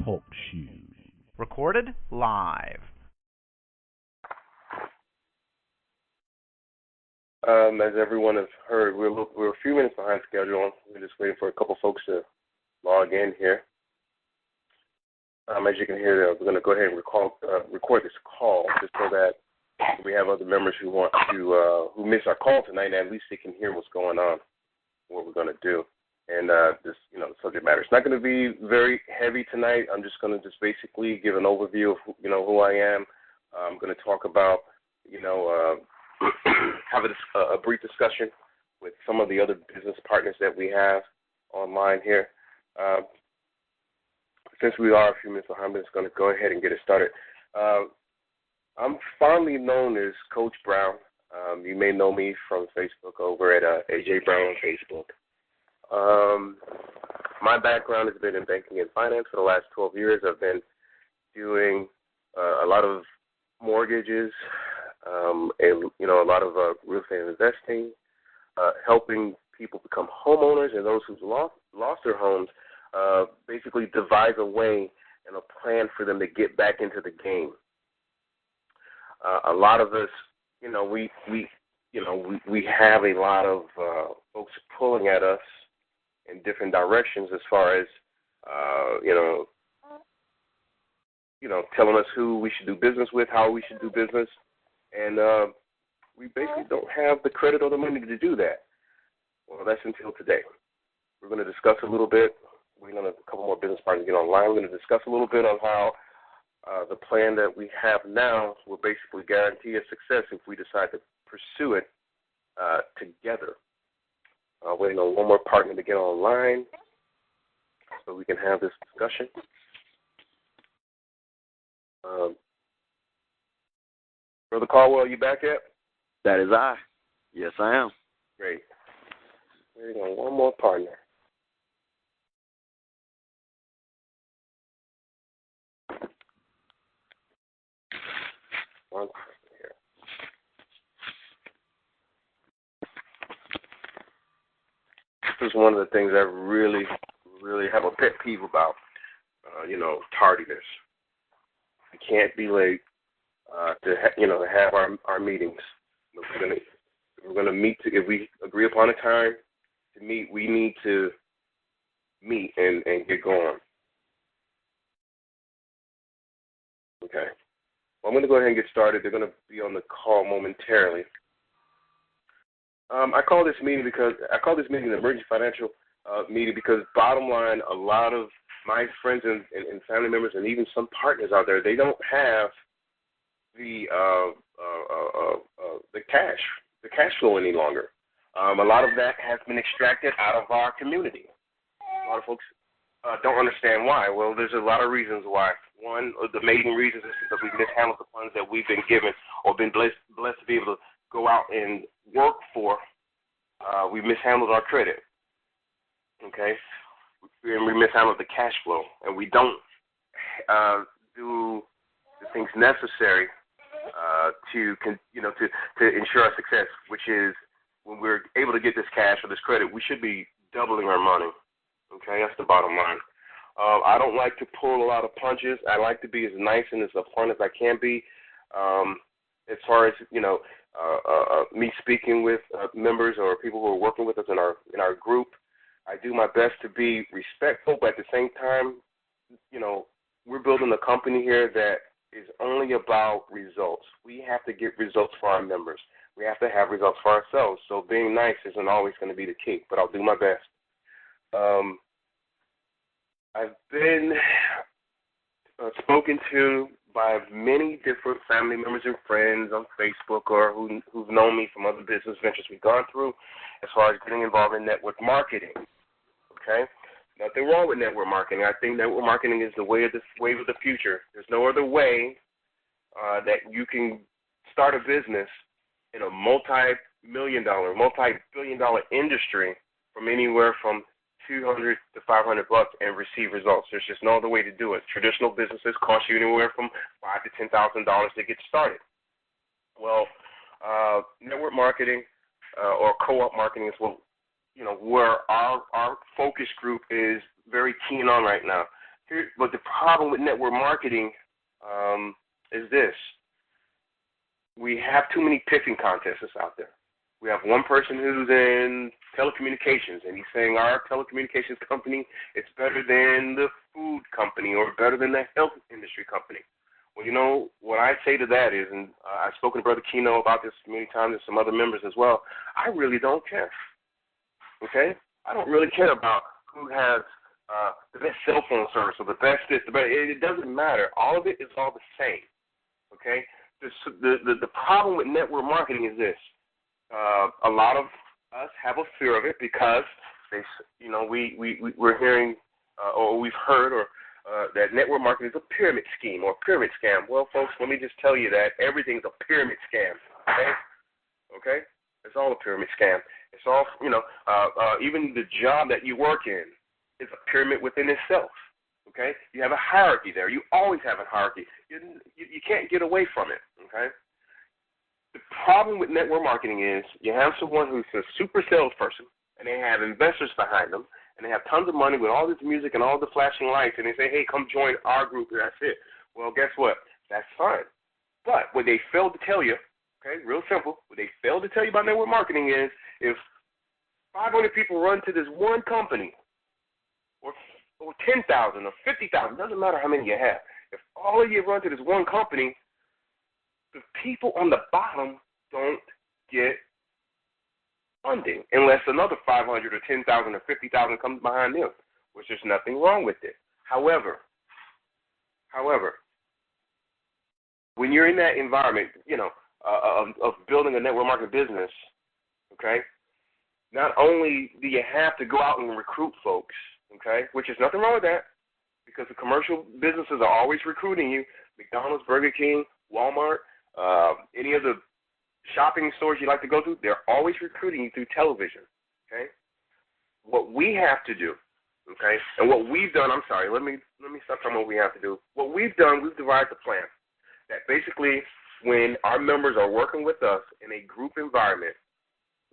Talk shoes. Recorded live. As everyone has heard, we're a few minutes behind schedule. We're just waiting for a couple folks to log in here. As you can hear, we're going to go ahead and record this call just so that we have other members who want to who miss our call tonight, and at least they can hear what's going on, what we're going to do, and the subject matter. It's not going to be very heavy tonight. I'm just going to basically give an overview of who I am. I'm going to talk about have a brief discussion with some of the other business partners that we have online here. Since we are a few minutes behind, I'm just going to go ahead and get it started. I'm fondly known as Coach Brown. You may know me from Facebook over at AJ Brown on Facebook. My background has been in banking and finance for the last 12 years. I've been doing a lot of mortgages, a lot of real estate investing, helping people become homeowners and those who've lost their homes, basically devise a way and a plan for them to get back into the game. A lot of us, we have a lot of folks pulling at us in different directions as far as, telling us who we should do business with, how we should do business, and we basically don't have the credit or the money to do that. Well, that's until today. We're going to discuss a little bit. We're going to have a couple more business partners get online. We're going to discuss a little bit on how the plan that we have now will basically guarantee a success if we decide to pursue it together. Waiting on one more partner to get online so we can have this discussion. Brother Caldwell, you back yet? That is I. Yes, I am. Great. Waiting on one more partner. One person here. This is one of the things I really, really have a pet peeve about, tardiness. We can't be late to have our meetings. We're gonna meet. If we agree upon a time to meet, we need to meet and get going. Okay. Well, I'm going to go ahead and get started. They're going to be on the call momentarily. I call this meeting an emergency financial meeting because, bottom line, a lot of my friends and family members and even some partners out there, they don't have the cash flow any longer. A lot of that has been extracted out of our community. A lot of folks don't understand why. Well, there's a lot of reasons why. One of the main reasons is because we've mishandled the funds that we've been given or been blessed to be able to go out and work for. We've mishandled our credit, okay? And we mishandled the cash flow, and we don't do the things necessary to ensure our success, which is when we're able to get this cash or this credit, we should be doubling our money. Okay, that's the bottom line. I don't like to pull a lot of punches. I like to be as nice and as upfront as I can be. As far as me speaking with members or people who are working with us in our group, I do my best to be respectful, but at the same time, we're building a company here that is only about results. We have to get results for our members. We have to have results for ourselves. So being nice isn't always going to be the key, but I'll do my best. I've been spoken to by many different family members and friends on Facebook or who've known me from other business ventures we've gone through as far as getting involved in network marketing. Okay? Nothing wrong with network marketing. I think network marketing is the wave of the future. There's no other way that you can start a business in a multi-billion-dollar industry from anywhere from $200 to $500 and receive results. There's just no other way to do it. Traditional businesses cost you anywhere from $5,000 to $10,000 to get started. Well, network marketing or co-op marketing is what where our focus group is very keen on right now. But the problem with network marketing is this. We have too many pissing contests out there. We have one person who's in telecommunications, and he's saying our telecommunications company is better than the food company or better than the health industry company. Well, what I say to that is, and I've spoken to Brother Keno about this many times and some other members as well, I really don't care. Okay? I don't really care about who has the best cell phone service or the best this, the best. It doesn't matter. All of it is all the same. Okay? The problem with network marketing is this. A lot of us have a fear of it because we're hearing or we've heard that network marketing is a pyramid scheme or pyramid scam. Well, folks, let me just tell you that everything's a pyramid scam. Okay? It's all a pyramid scam. It's all, even the job that you work in is a pyramid within itself. Okay? You have a hierarchy there. You always have a hierarchy. You can't get away from it. Okay? The problem with network marketing is you have someone who's a super salesperson, and they have investors behind them, and they have tons of money with all this music and all the flashing lights, and they say, hey, come join our group, and that's it. Well, guess what? That's fine. But what they fail to tell you, okay, real simple, what they fail to tell you about network marketing is if 500 people run to this one company, or 10,000 or 50,000, doesn't matter how many you have, if all of you run to this one company, the people on the bottom don't get funding unless another 500 or 10,000 or 50,000 comes behind them, which there's nothing wrong with it. However, when you're in that environment, of building a network marketing business, okay, not only do you have to go out and recruit folks, okay, which is nothing wrong with that, because the commercial businesses are always recruiting you. McDonald's, Burger King, Walmart, any of the shopping stores you like to go to, they're always recruiting you through television, okay? What we have to do, okay, and what we've done, let me stop talking about what we have to do. What we've done, we've devised a plan that basically when our members are working with us in a group environment,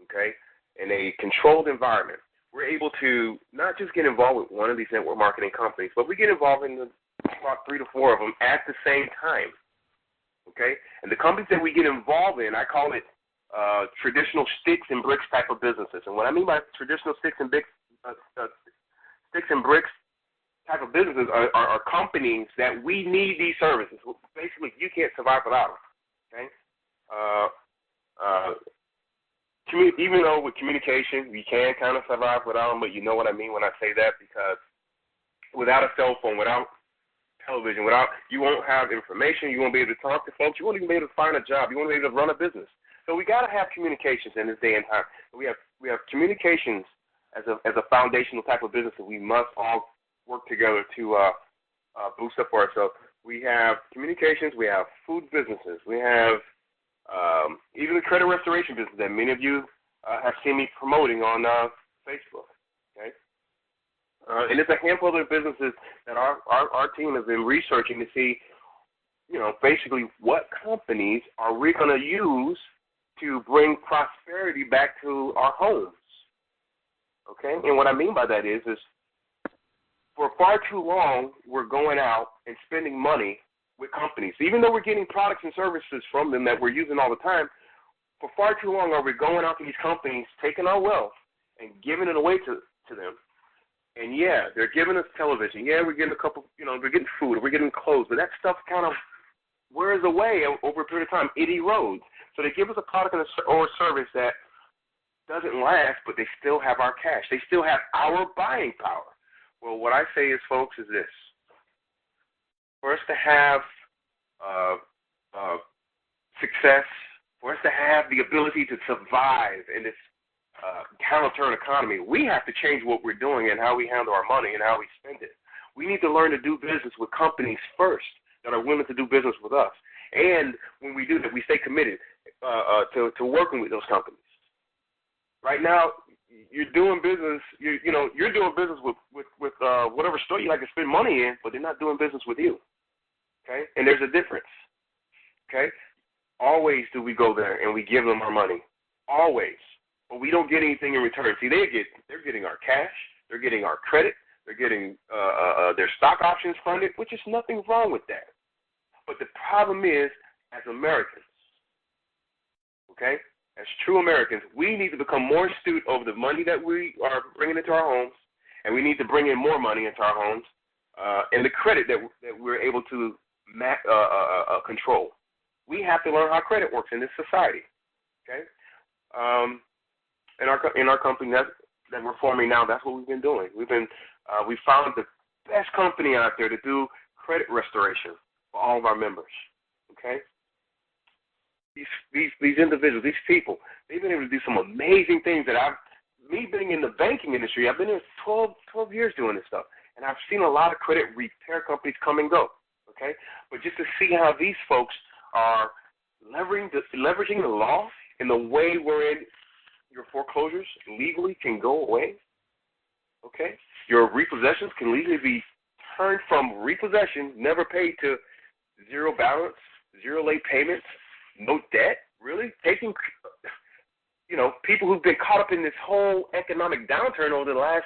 okay, in a controlled environment, we're able to not just get involved with one of these network marketing companies, but we get involved in about 3 to 4 of them at the same time. Okay? And the companies that we get involved in, I call it traditional sticks and bricks type of businesses. And what I mean by traditional sticks and bricks type of businesses are companies that we need these services. Basically, you can't survive without them. Okay? Even though with communication, you can kind of survive without them, but you know what I mean when I say that, because without a cell phone, without television, you won't have information, you won't be able to talk to folks, you won't even be able to find a job, you won't be able to run a business. So we got to have communications in this day and time. We have communications as a foundational type of business that we must all work together to boost up for ourselves. We have communications, we have food businesses, we have even the credit restoration business that many of you have seen me promoting on Facebook. Okay, and it's a handful of businesses that our team has been researching to see, basically what companies are we going to use to bring prosperity back to our homes. Okay, and what I mean by that is for far too long we're going out and spending money with companies, even though we're getting products and services from them that we're using all the time. For far too long are we going out to these companies, taking our wealth and giving it away to them. And yeah, they're giving us television. Yeah, we're getting a couple, we're getting food, we're getting clothes, but that stuff kind of wears away over a period of time. It erodes. So they give us a product or a service that doesn't last, but they still have our cash. They still have our buying power. Well, what I say is, folks, is this. For us to have success, for us to have the ability to survive in this counter-turn economy, we have to change what we're doing and how we handle our money and how we spend it. We need to learn to do business with companies first that are willing to do business with us. And when we do that, we stay committed to working with those companies. Right now, you're doing business. You're doing business with whatever store you like to spend money in, but they're not doing business with you. Okay, and there's a difference. Okay, always do we go there and we give them our money. Always. but we don't get anything in return. See, they're getting our cash, they're getting our credit, they're getting their stock options funded, which is nothing wrong with that. But the problem is, as Americans, okay, as true Americans, we need to become more astute over the money that we are bringing into our homes, and we need to bring in more money into our homes, and the credit that we're able to control. We have to learn how credit works in this society, okay? In our company that we're forming now, that's what we've been doing. We found the best company out there to do credit restoration for all of our members, okay? These individuals, these people, they've been able to do some amazing things that me being in the banking industry, I've been here 12 years doing this stuff, and I've seen a lot of credit repair companies come and go, okay? But just to see how these folks are leveraging the law in the way wherein your foreclosures legally can go away, okay? Your repossessions can legally be turned from repossession, never paid, to zero balance, zero late payments, no debt, really? Taking, people who've been caught up in this whole economic downturn over the last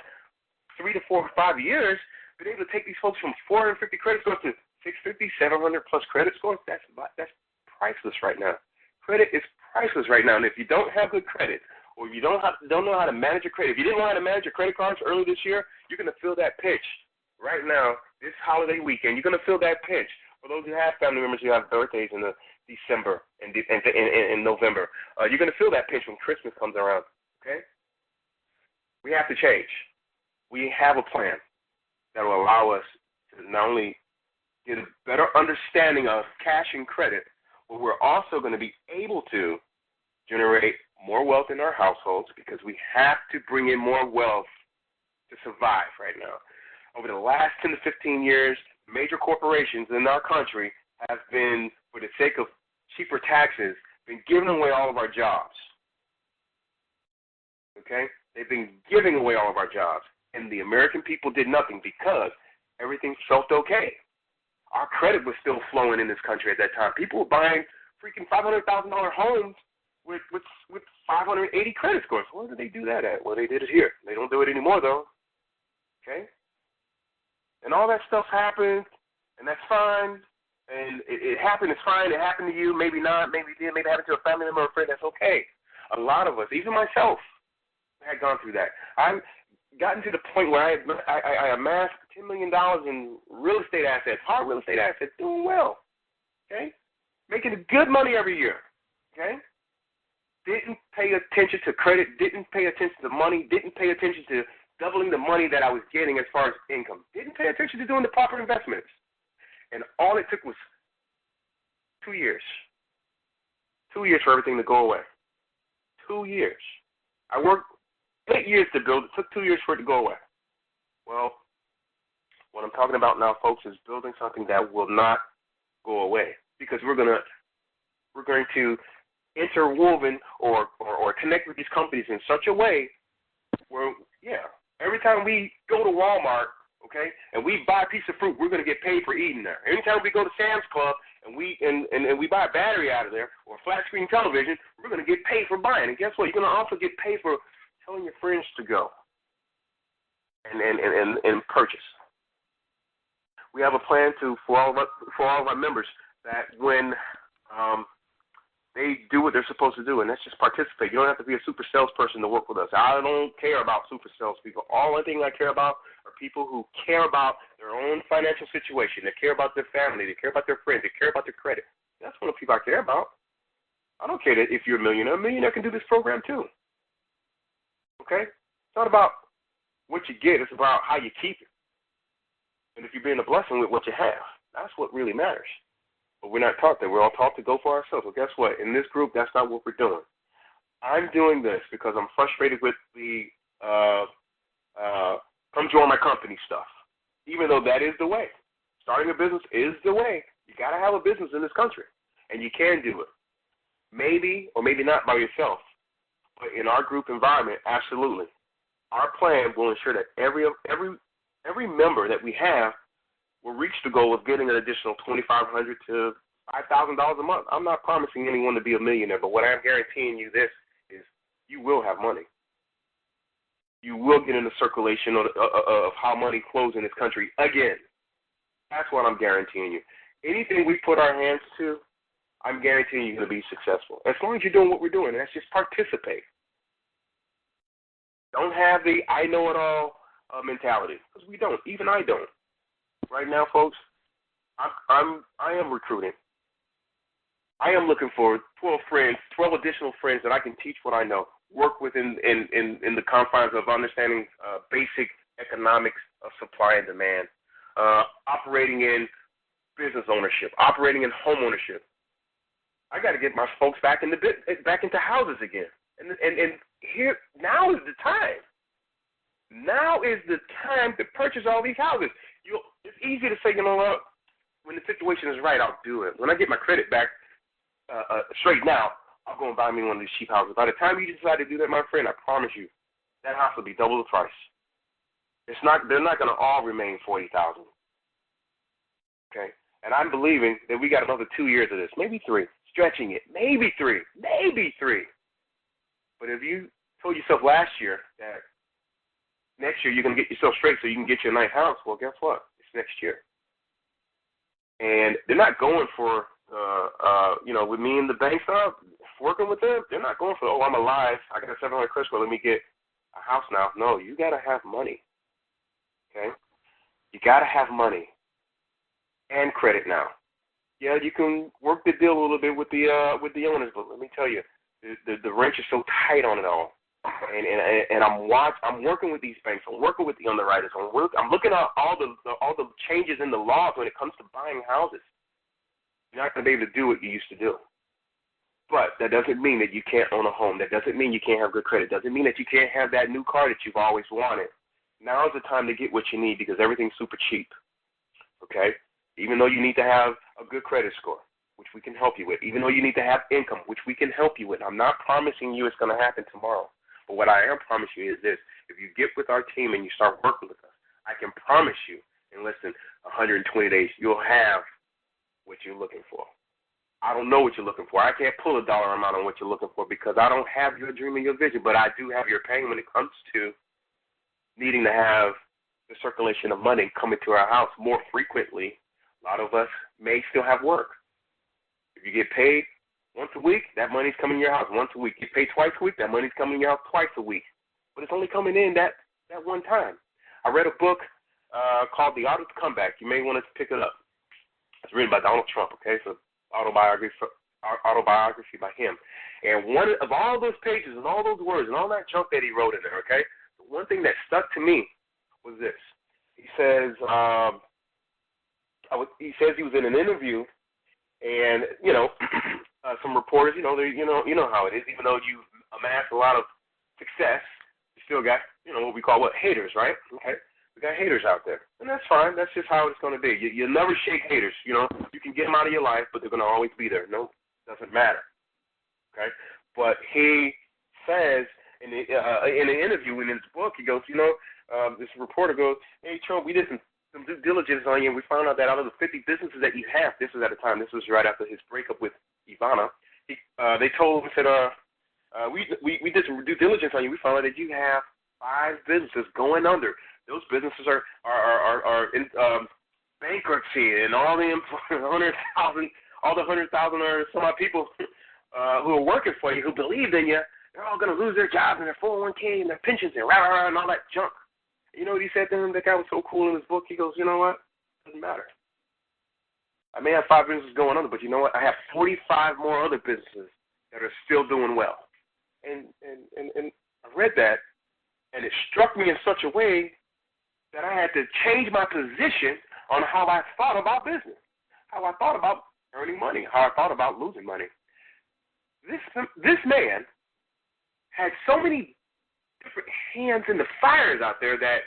3 to 4 or 5 years, been able to take these folks from 450 credit scores to 650, 700 plus credit scores. That's priceless right now. Credit is priceless right now. And if you don't have good credit, or if you don't know how to manage your credit, if you didn't know how to manage your credit cards early this year, you're going to feel that pinch right now, this holiday weekend. You're going to feel that pinch. For those who have family members who have birthdays in December and in November, you're going to feel that pinch when Christmas comes around, okay? We have to change. We have a plan that will allow us to not only get a better understanding of cash and credit, but we're also going to be able to generate more wealth in our households, because we have to bring in more wealth to survive right now. Over the last 10 to 15 years, major corporations in our country have been, for the sake of cheaper taxes, been giving away all of our jobs. Okay? They've been giving away all of our jobs. And the American people did nothing because everything felt okay. Our credit was still flowing in this country at that time. People were buying freaking $500,000 homes with 580 credit scores. Where did they do that at? Well, they did it here. They don't do it anymore, though. Okay? And all that stuff happened, and that's fine. And it happened, it's fine. It happened to you, maybe not, maybe it did, maybe it happened to a family member or a friend. That's okay. A lot of us, even myself, had gone through that. I've gotten to the point where I amassed $10 million in real estate assets, hard real estate assets, doing well, okay? Making good money every year, okay? Didn't pay attention to credit, didn't pay attention to money, didn't pay attention to doubling the money that I was getting as far as income. Didn't pay attention to doing the proper investments. And all it took was 2 years. 2 years for everything to go away. 2 years. I worked 8 years to build it. It took 2 years for it to go away. Well, what I'm talking about now, folks, is building something that will not go away, because we're going to interwoven or connect with these companies in such a way where, every time we go to Walmart, okay, and we buy a piece of fruit, we're going to get paid for eating there. Anytime we go to Sam's Club and we buy a battery out of there or a flat screen television, we're going to get paid for buying. And guess what? You're going to also get paid for telling your friends to go and purchase. We have a plan for all of our members that when they do what they're supposed to do, and that's just participate. You don't have to be a super salesperson to work with us. I don't care about super salespeople. All thing I care about are people who care about their own financial situation. They care about their family. They care about their friends. They care about their credit. That's one of the people I care about. I don't care that if you're a millionaire. A millionaire can do this program too. Okay? It's not about what you get. It's about how you keep it. And if you're being a blessing with what you have, that's what really matters. But we're not taught that. We're all taught to go for ourselves. Well, guess what? In this group, that's not what we're doing. I'm doing this because I'm frustrated with the come join my company stuff, even though that is the way. Starting a business is the way. You got to have a business in this country, and you can do it. Maybe or maybe not by yourself, but in our group environment, absolutely. Our plan will ensure that every member that we have will reach the goal of getting an additional $2,500 to $5,000 a month. I'm not promising anyone to be a millionaire, but what I'm guaranteeing you this is you will have money. You will get in the circulation of how money flows in this country again. That's what I'm guaranteeing you. Anything we put our hands to, I'm guaranteeing you're going to be successful. As long as you're doing what we're doing, that's just participate. Don't have the I know it all mentality, because we don't. Even I don't. Right now, folks, I am recruiting. I am looking for 12 additional friends that I can teach what I know, work with in the confines of understanding basic economics of supply and demand, operating in business ownership, operating in home ownership. I got to get my folks back into houses again, and here now is the time. Now is the time to purchase all these houses. It's easy to say, you know what, when the situation is right, I'll do it. When I get my credit back straight now, I'll go and buy me one of these cheap houses. By the time you decide to do that, my friend, I promise you, that house will be double the price. They're not going to all remain $40,000. Okay? And I'm believing that we got another 2 years of this, maybe 3, stretching it, maybe 3. But if you told yourself last year that next year you're going to get yourself straight so you can get your nice house, well, guess what? It's next year. And they're not going for, with me and the bank stuff, working with them, they're not going for, oh, I'm alive, I got a 700 credit score, let me get a house now. No, you got to have money. Okay? You got to have money and credit now. Yeah, you can work the deal a little bit with the owners, but let me tell you, the wrench is so tight on it all. And I'm working with these banks. I'm working with the underwriters. I'm looking at all the changes in the laws when it comes to buying houses. You're not going to be able to do what you used to do. But that doesn't mean that you can't own a home. That doesn't mean you can't have good credit. Doesn't mean that you can't have that new car that you've always wanted. Now is the time to get what you need because everything's super cheap. Okay? Even though you need to have a good credit score, which we can help you with. Even though you need to have income, which we can help you with. I'm not promising you it's going to happen tomorrow. But what I am promising you is this. If you get with our team and you start working with us, I can promise you in less than 120 days, you'll have what you're looking for. I don't know what you're looking for. I can't pull a dollar amount on what you're looking for because I don't have your dream and your vision, but I do have your pain when it comes to needing to have the circulation of money coming to our house more frequently. A lot of us may still have work. If you get paid once a week, that money's coming in your house once a week. You pay twice a week, that money's coming in your house twice a week. But it's only coming in that one time. I read a book called The Art of Comeback. You may want to pick it up. It's written by Donald Trump, okay? So autobiography by him. And one of all those pages and all those words and all that junk that he wrote in there, okay, the one thing that stuck to me was this. He says he was in an interview, and some reporters, you know how it is. Even though you amass a lot of success, you still got what we call haters, right? Okay. We got haters out there, and that's fine. That's just how it's going to be. You'll never shake haters. You can get them out of your life, but they're going to always be there. No, it doesn't matter. Okay, but he says in an interview in his book, he goes, this reporter goes, hey, Trump, we did some due diligence on you, and we found out that out of the 50 businesses that you have, this was at the time, this was right after his breakup with Ivana. They told him, said, we did some due diligence on you. We found out that you have 5 businesses going under. Those businesses are in bankruptcy, and all the 100,000 or some odd people who are working for you, who believed in you, they're all going to lose their jobs and their 401k and their pensions and rah, and all that junk. You know what he said to him? That guy was so cool in his book. He goes, you know what? It doesn't matter. I may have 5 businesses going under, but you know what? I have 45 more other businesses that are still doing well. And I read that, and it struck me in such a way that I had to change my position on how I thought about business, how I thought about earning money, how I thought about losing money. This man had so many different hands in the fires out there that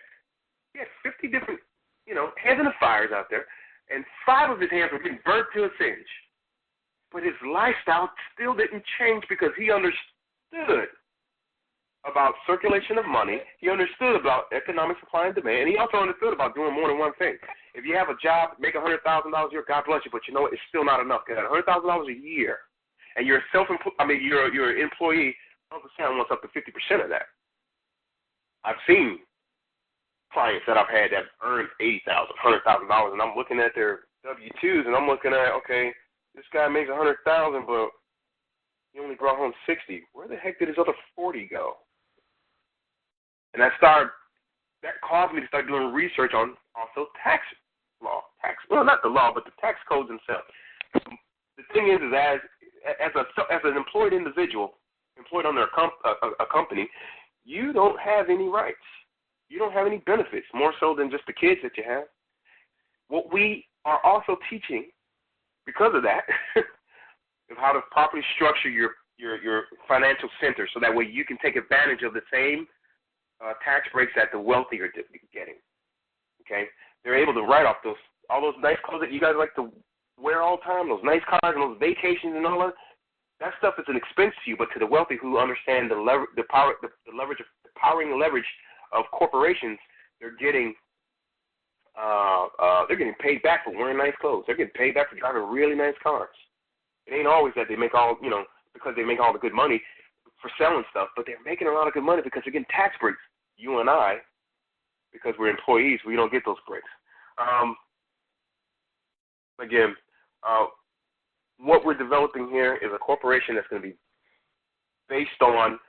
he had 50 different, hands in the fires out there, and 5 of his hands were getting burnt to a cinch. But his lifestyle still didn't change because he understood about circulation of money. He understood about economic supply and demand, and he also understood about doing more than one thing. If you have a job, make $100,000 a year, God bless you, but you know what? It's still not enough. Because $100,000 a year, and you're you're an employee Uncle Sam wants up to 50% of that. I've seen clients that I've had that earned $80,000, $100,000, and I'm looking at their W-2s, and I'm looking at, okay, this guy makes $100,000, but he only brought home 60. Where the heck did his other 40 go? And that caused me to start doing research on also tax law. Well, not the law, but the tax codes themselves. The thing is as an employed individual, employed under a company, you don't have any rights. You don't have any benefits, more so than just the kids that you have. What we are also teaching, because of that, is how to properly structure your financial center so that way you can take advantage of the same tax breaks that the wealthy are getting. Okay? They're able to write off all those nice clothes that you guys like to wear all the time, those nice cars and those vacations and all that. That stuff is an expense to you, but to the wealthy who understand the powering leverage of corporations, they're getting paid back for wearing nice clothes. They're getting paid back for driving really nice cars. It ain't always that they make because they make all the good money for selling stuff, but they're making a lot of good money because they're getting tax breaks. You and I, because we're employees, we don't get those breaks. What we're developing here is a corporation that's going to be based on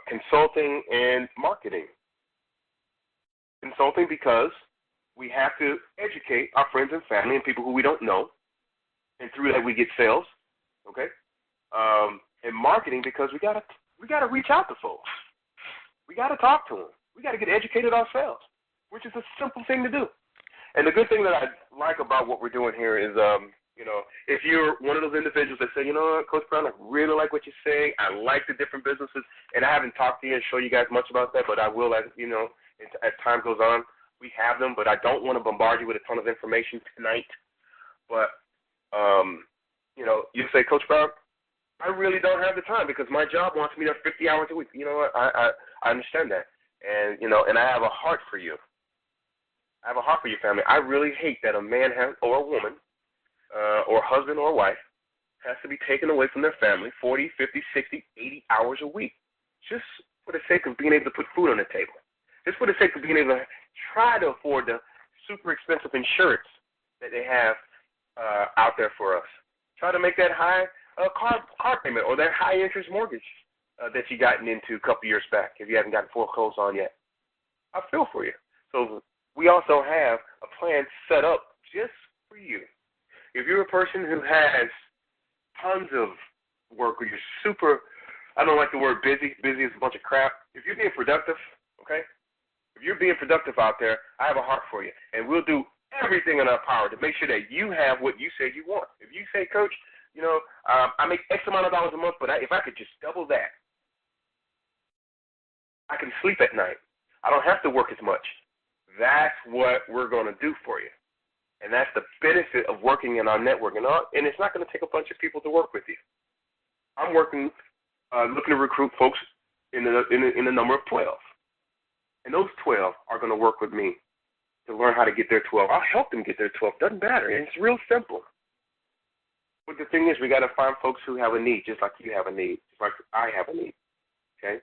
consulting and marketing. Consulting because we have to educate our friends and family and people who we don't know, and through that we get sales, okay? And marketing because we gotta reach out to folks. We gotta talk to them. We gotta get educated ourselves, which is a simple thing to do. And the good thing that I like about what we're doing here is, if you're one of those individuals that say, you know what, Coach Brown, I really like what you say. I like the different businesses, and I haven't talked to you and show you guys much about that, but I will as time goes on. We have them, but I don't want to bombard you with a ton of information tonight. But, you say, Coach Brown, I really don't have the time because my job wants me there 50 hours a week. You know what? I understand that. And, and I have a heart for you. I have a heart for your family. I really hate that a man or a woman or husband or wife has to be taken away from their family 40, 50, 60, 80 hours a week just for the sake of being able to put food on the table, just for the sake of being able to try to afford the super expensive insurance that they have out there for us. Try to make that high car payment or that high interest mortgage that you gotten into a couple years back if you haven't gotten foreclosed on yet. I feel for you. So we also have a plan set up just for you. If you're a person who has tons of work or you're super, I don't like the word busy. Busy is a bunch of crap. If you're being productive, okay, if you're being productive out there, I have a heart for you. And we'll do everything in our power to make sure that you have what you say you want. If you say, Coach, I make X amount of dollars a month, but if I could just double that, I can sleep at night. I don't have to work as much. That's what we're going to do for you. And that's the benefit of working in our network. And it's not going to take a bunch of people to work with you. I'm looking to recruit folks in the number of 12. And those 12 are going to work with me to learn how to get their 12. I'll help them get their 12. Doesn't matter. It's real simple. But the thing is, we got to find folks who have a need, just like you have a need, just like I have a need. Okay?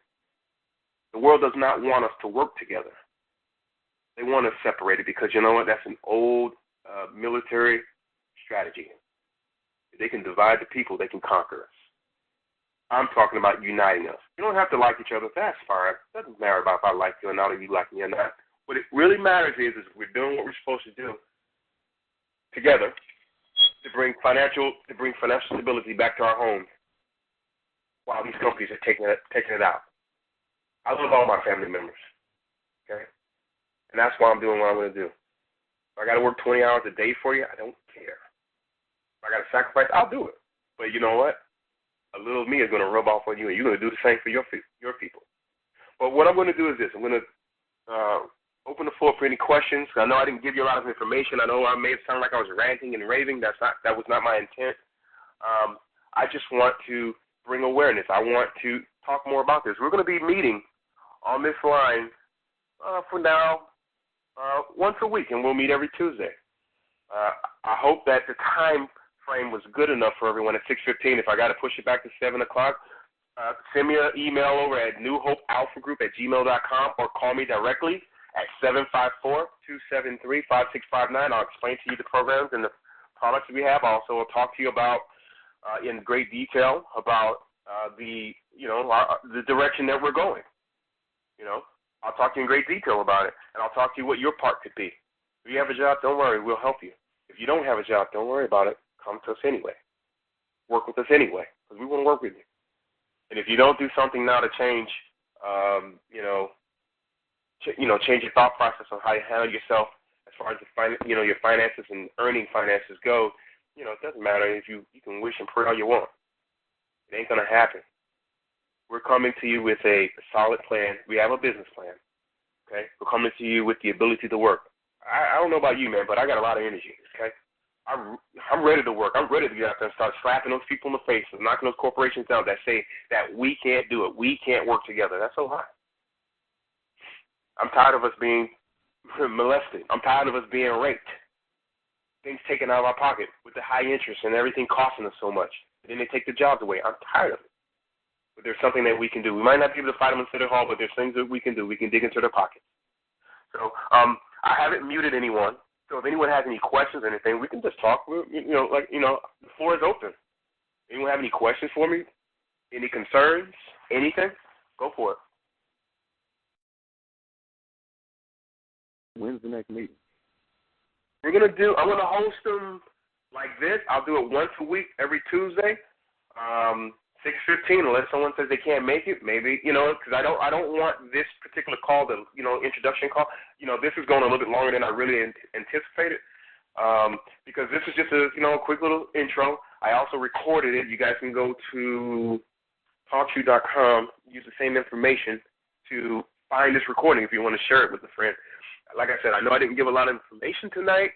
The world does not want us to work together. They want us separated because, you know what, that's an old military strategy. If they can divide the people, they can conquer us. I'm talking about uniting us. You don't have to like each other. That's fine. It doesn't matter about if I like you or not, or you like me or not. What it really matters is we're doing what we're supposed to do together to bring financial stability back to our homes while these companies are taking it out. I love all my family members, okay? And that's why I'm doing what I'm going to do. If I got to work 20 hours a day for you, I don't care. If I got to sacrifice, I'll do it. But you know what? A little of me is going to rub off on you, and you're going to do the same for your people. But what I'm going to do is this. I'm going to open the floor for any questions. I know I didn't give you a lot of information. I know I made it sound like I was ranting and raving. That was not my intent. I just want to bring awareness. I want to talk more about this. We're going to be meeting on this line for now once a week, and we'll meet every Tuesday. I hope that the time frame was good enough for everyone at 6:15. If I got to push it back to 7 o'clock, send me an email over at newhopealphagroup@gmail.com or call me directly at 754-273-5659. I'll explain to you the programs and the products we have. Also, I'll talk to you about in great detail about the direction that we're going. I'll talk to you in great detail about it, and I'll talk to you what your part could be. If you have a job, don't worry, we'll help you. If you don't have a job, don't worry about it. Come to us anyway. Work with us anyway, because we want to work with you. And if you don't do something now to change, change your thought process on how you handle yourself as far as your finances and earning finances go, it doesn't matter if you can wish and pray all you want. It ain't going to happen. We're coming to you with a solid plan. We have a business plan, okay? We're coming to you with the ability to work. I don't know about you, man, but I got a lot of energy, okay? I'm ready to work. I'm ready to get out there and start slapping those people in the face and knocking those corporations down that say that we can't do it. We can't work together. That's a lie. I'm tired of us being molested. I'm tired of us being raped. Things taken out of our pocket with the high interest and everything costing us so much. And then they take the jobs away. I'm tired of it. But there's something that we can do. We might not be able to fight them in City Hall, but there's things that we can do. We can dig into their pockets. So I haven't muted anyone. So if anyone has any questions or anything, we can just talk. The floor is open. Anyone have any questions for me? Any concerns? Anything? Go for it. When's the next meeting? I'm going to host them like this. I'll do it once a week, every Tuesday, 6:15, unless someone says they can't make it. Maybe, because I don't want this particular call, the introduction call. This is going a little bit longer than I really anticipated, because this is just a quick little intro. I also recorded it. You guys can go to talkshoe.com, use the same information to find this recording if you want to share it with a friend. Like I said, I know I didn't give a lot of information tonight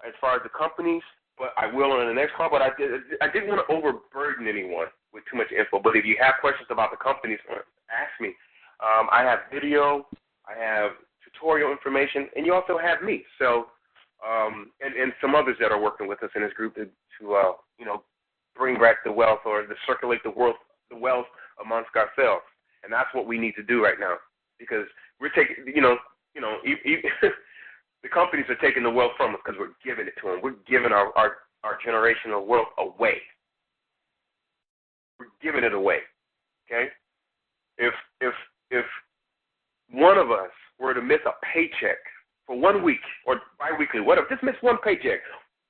as far as the companies, but I will on the next call. But I didn't want to overburden anyone with too much info. But if you have questions about the companies, ask me. I have video, I have tutorial information, and you also have me. So, and some others that are working with us in this group to bring back the wealth or to circulate the wealth amongst ourselves. And that's what we need to do right now, because we're taking, the companies are taking the wealth from us because we're giving it to them. We're giving our generational wealth away. We're giving it away, okay? If one of us were to miss a paycheck for 1 week or biweekly, just miss one paycheck.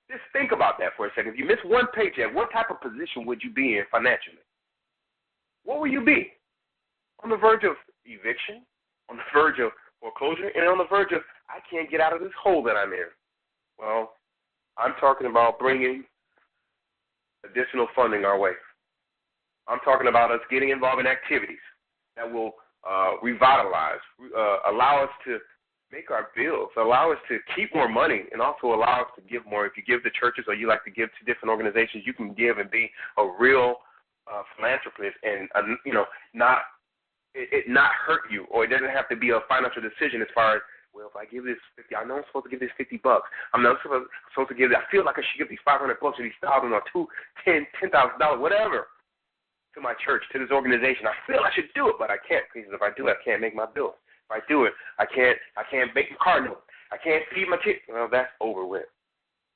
Just think about that for a second. If you miss one paycheck, what type of position would you be in financially? What will you be? On the verge of eviction, on the verge of foreclosure, and on the verge of, I can't get out of this hole that I'm in. Well, I'm talking about bringing additional funding our way. I'm talking about us getting involved in activities that will revitalize, allow us to make our bills, allow us to keep more money, and also allow us to give more. If you give to churches or you like to give to different organizations, you can give and be a real philanthropist and, not hurt you, or it doesn't have to be a financial decision as far as, well, if I give this $50, I know I'm supposed to give this $50. I'm not supposed to give. I feel like I should give these $500 or these $1,000 or $10,000, whatever, to my church, to this organization. I feel I should do it, but I can't, because if I do it, I can't make my bills. If I do it, I can't make my car note. I can't feed my kids. Well, that's over with.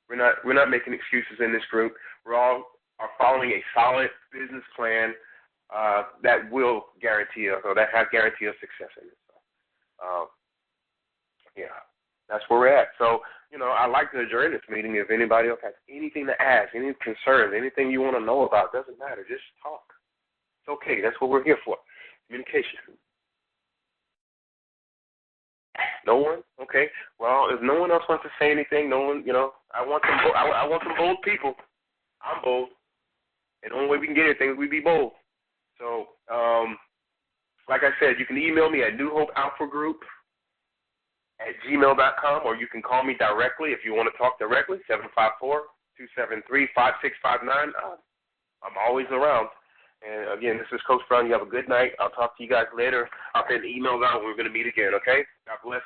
We're not making excuses in this group. We're all following a solid business plan that will guarantee us, or that has guaranteed us success in it. So, that's where we're at. So, I'd like to adjourn this meeting. If anybody else has anything to ask, any concerns, anything you want to know about, doesn't matter. Just talk. It's okay. That's what we're here for. Communication. No one? Okay. Well, if no one else wants to say anything, no one, I want some bold people. I'm bold. And the only way we can get anything is we be bold. So, like I said, you can email me at newhopealphagroup@gmail.com, or you can call me directly if you want to talk directly, 754-273-5659. I'm always around. And, again, this is Coach Brown. You have a good night. I'll talk to you guys later. I'll send emails out when we're going to meet again, okay? God bless.